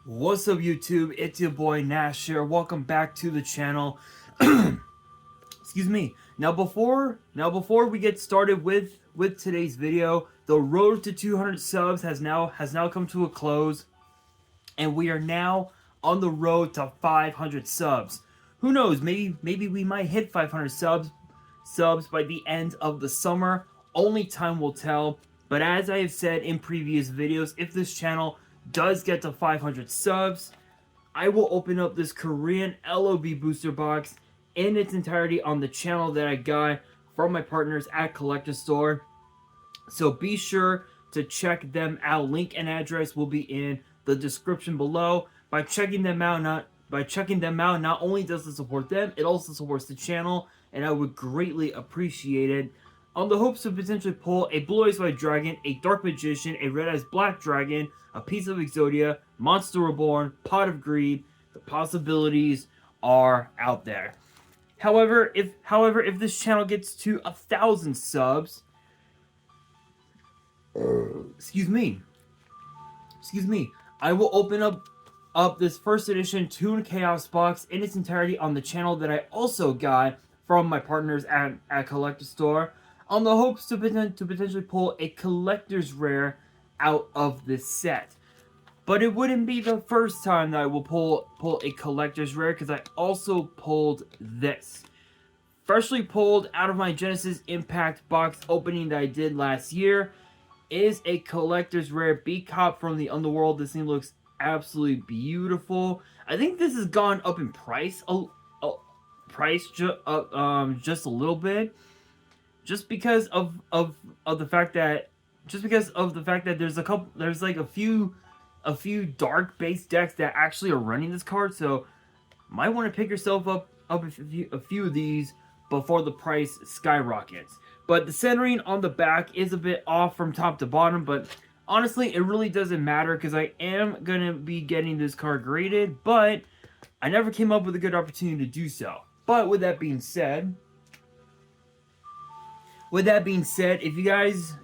What's up, YouTube? It's your boy Nash here. Welcome back to the channel. Excuse me. Now before we get started with today's video, the road to 200 subs has now come to a close, and we are now on the road to 500 subs. Who knows? Maybe we might hit 500 subs by the end of the summer. Only time will tell. But as I have said in previous videos, if this channel does get to 500 subs, I will open up this Korean LOB booster box in its entirety on the channel that I got from my partners at Collector Store. So be sure to check them out. Link and address will be in the description below. By checking them out, not only does it support them, it also supports the channel, and I would greatly appreciate it. On the hopes to potentially pull a Blue Eyes White Dragon, a Dark Magician, a Red Eyes Black Dragon, a Piece of Exodia, Monster Reborn, Pot of Greed, the possibilities are out there. However, if this channel gets to 1,000 subs, excuse me, I will open up this first edition Toon Chaos box in its entirety on the channel that I also got from my partners at Collector Store, on the hopes to potentially pull a collector's rare out of this set. But it wouldn't be the first time that I will pull a collector's rare, because I also pulled this. Freshly pulled out of my Genesis Impact box opening that I did last year is a collector's rare B-Cop from the Underworld. This thing looks absolutely beautiful. I think this has gone up in price just a little bit, just because of the fact that there's like a few dark base decks that actually are running this card, so might want to pick yourself up a few of these before the price skyrockets. But the centering on the back is a bit off from top to bottom, but honestly, it really doesn't matter because I am going to be getting this card graded, but I never came up with a good opportunity to do so. But with that being said, if you guys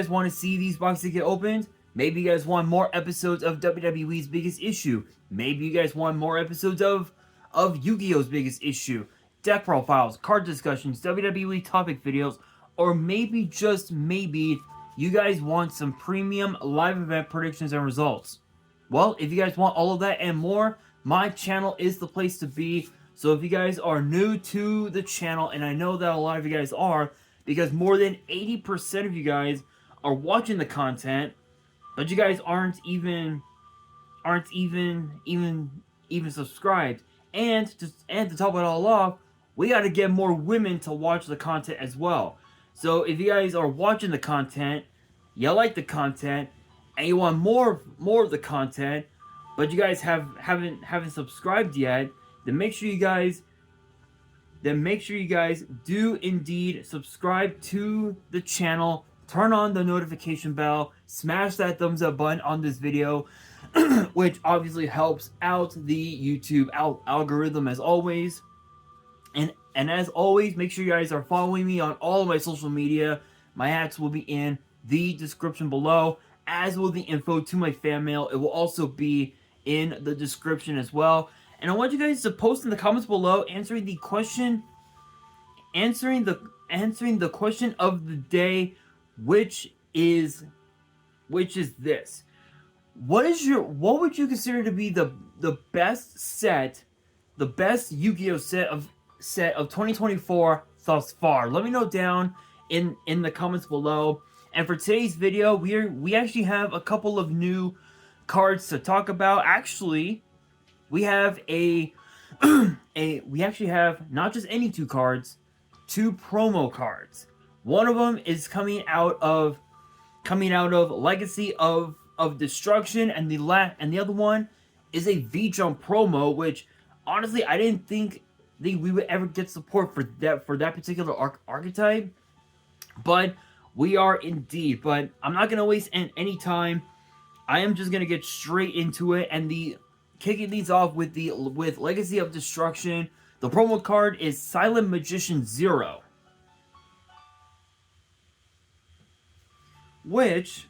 want to see these boxes get opened, maybe you guys want more episodes of WWE's Biggest Issue, maybe you guys want more episodes of Yu-Gi-Oh's Biggest Issue, deck profiles, card discussions, WWE topic videos, or maybe, just maybe, you guys want some premium live event predictions and results. Well, if you guys want all of that and more, my channel is the place to be. So if you guys are new to the channel, and I know that a lot of you guys are, because more than 80% of you guys are watching the content, but you guys aren't even subscribed. And to top it all off, we got to get more women to watch the content as well. So if you guys are watching the content, you like the content, and you want more of the content, but you guys haven't subscribed yet, then make sure you guys do indeed subscribe to the channel, turn on the notification bell, smash that thumbs up button on this video, which obviously helps out the YouTube algorithm as always. And as always, make sure you guys are following me on all of my social media. My hats will be in the description below, as will the info to my fan mail. It will also be in the description as well. And I want you guys to post in the comments below answering the question of the day, which is this. What would you consider to be the best Yu-Gi-Oh set of 2024 thus far? Let me know down in the comments below. And for today's video, we actually have a couple of new cards to talk about. Actually, we have we actually have not just any two cards, two promo cards. One of them is coming out of Legacy of Destruction, and the other one is a V-Jump promo, which honestly I didn't think we would ever get support for that particular archetype, but we are indeed. But I'm not gonna waste any time. I am just gonna get straight into it, and kicking these off with Legacy of Destruction. The promo card is Silent Magician 0, which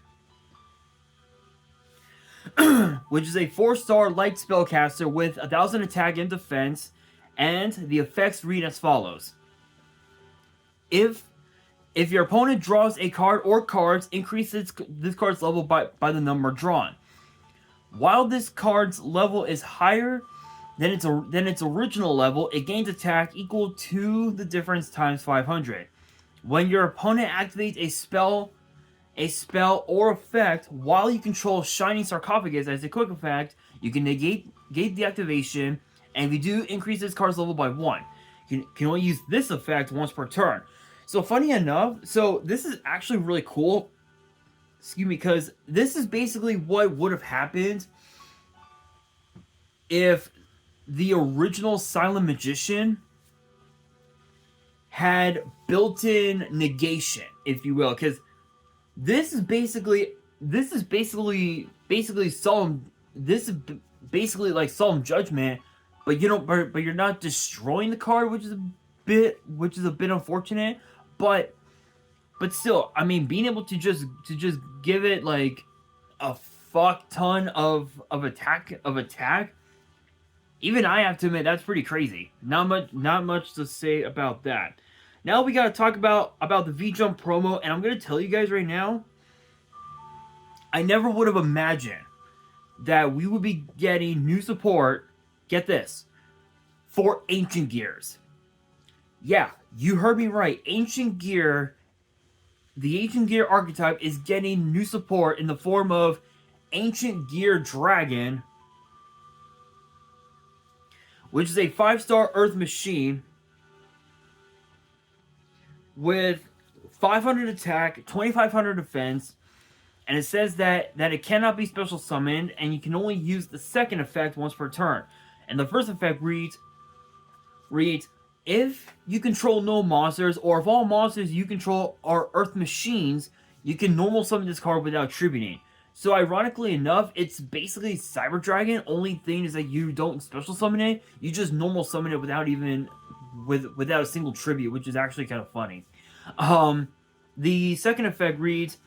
which is a 4-star light spellcaster with 1,000 attack and defense, and the effects read as follows. If your opponent draws a card or cards, increases this card's level by the number drawn. While this card's level is higher than its original level, it gains attack equal to the difference times 500. When your opponent activates a spell or effect while you control Shining Sarcophagus as a quick effect, you can negate the activation, and if you do, increase this card's level by 1. You can only use this effect once per turn. So funny enough, so this is actually really cool, excuse me, because this is basically what would have happened if the original Silent Magician had built-in negation, if you will, because this is basically solemn. This is basically like solemn judgment, but you don't. But you're not destroying the card, which is a bit unfortunate. But still, I mean, being able to just give it like a fuck ton of attack. Even I have to admit that's pretty crazy. Not much to say about that. Now we gotta talk about the V-Jump promo, and I'm gonna tell you guys right now, I never would have imagined that we would be getting new support, get this, for Ancient Gears. Yeah, you heard me right. Ancient Gear, the Ancient Gear archetype is getting new support in the form of Ancient Gear Dragon, which is a 5-star Earth Machine with 500 attack, 2,500 defense, and it says that it cannot be special summoned, and you can only use the second effect once per turn. And the first effect reads, if you control no monsters, or if all monsters you control are Earth Machines, you can normal summon this card without tributing. So ironically enough, it's basically Cyber Dragon. Only thing is that you don't special summon it, you just normal summon it without a single tribute, which is actually kind of funny. The second effect reads,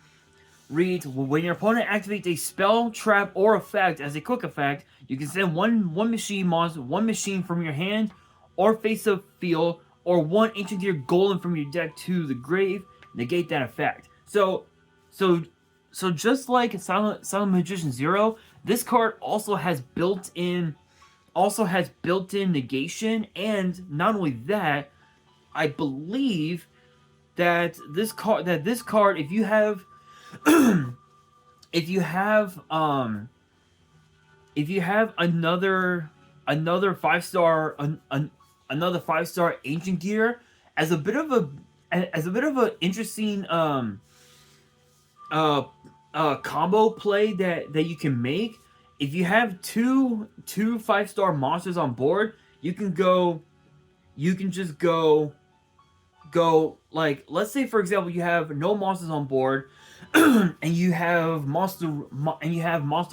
when your opponent activates a spell, trap, or effect as a quick effect, you can send one machine from your hand or face of field, or one Ancient Gear Golem from your deck to the grave, negate that effect. So just like Silent Magician Zero, this card also has built-in negation, and not only that, I believe that this card, if you have another 5-star another 5-star Ancient Gear as a bit of a interesting combo play that you can make. If you have two 5-star monsters on board, you can just go like, let's say for example you have no monsters on board and you have Monster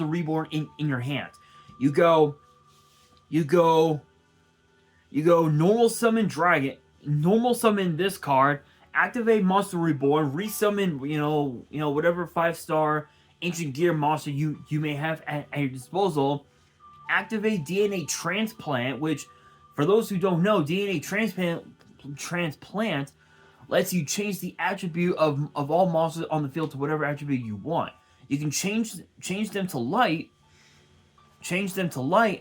Reborn in your hand. You go normal summon Dragon, normal summon this card, activate Monster Reborn, resummon whatever 5-star Ancient Gear monster you may have at your disposal, activate DNA Transplant, which for those who don't know, DNA Transplant lets you change the attribute of all monsters on the field to whatever attribute you want. You can change them to light,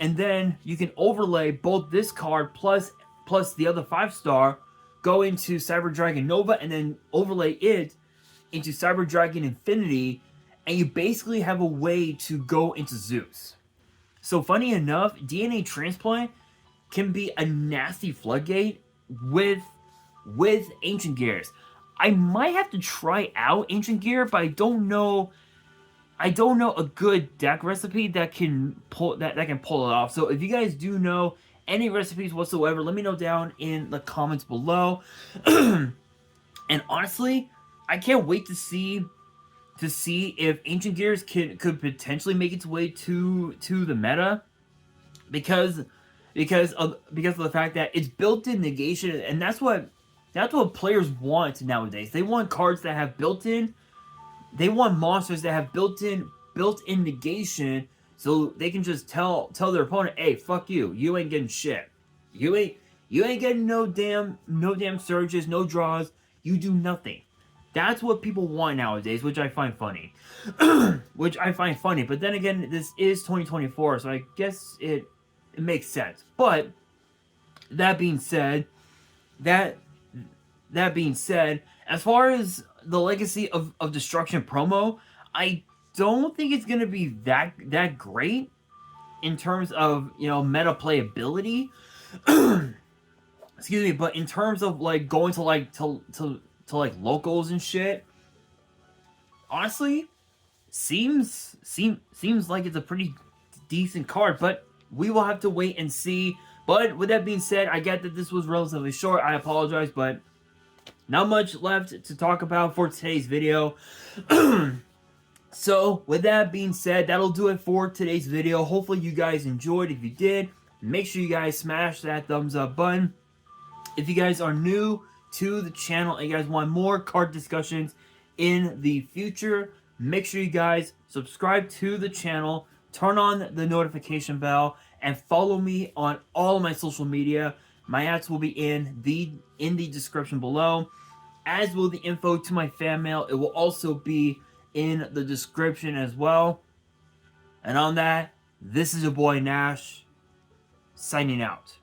and then you can overlay both this card plus the other 5-star, go into Cyber Dragon Nova, and then overlay it into Cyber Dragon Infinity, and you basically have a way to go into Zeus. So funny enough, DNA Transplant can be a nasty floodgate with Ancient Gears. I might have to try out Ancient Gear, but I don't know a good deck recipe that can pull it off. So if you guys do know any recipes whatsoever, let me know down in the comments below. And honestly, I can't wait to see if Ancient Gears could potentially make its way to the meta, because of the fact that it's built-in negation, and that's what players want nowadays. They want cards that have built-in. They want monsters that have built-in negation, so they can just tell their opponent, hey, fuck you, you ain't getting shit. You ain't getting no damn surges, no draws. You do nothing. That's what people want nowadays, which I find funny. But then again, this is 2024, so I guess it makes sense. But that being said, as far as the Legacy of Destruction promo, I don't think it's gonna be that great in terms of, you know, meta playability. Excuse me, but in terms of like going to like to like locals and shit, honestly, seems like it's a pretty decent card. But we will have to wait and see. But with that being said, I get that this was relatively short. I apologize, but not much left to talk about for today's video. So, with that being said, that'll do it for today's video. Hopefully you guys enjoyed. If you did, make sure you guys smash that thumbs up button. If you guys are new to the channel and you guys want more card discussions in the future, make sure you guys subscribe to the channel, turn on the notification bell, and follow me on all of my social media. My ads will be in the description below, as will the info to my fan mail. It will also be in the description as well. And on that, this is your boy Nash, signing out.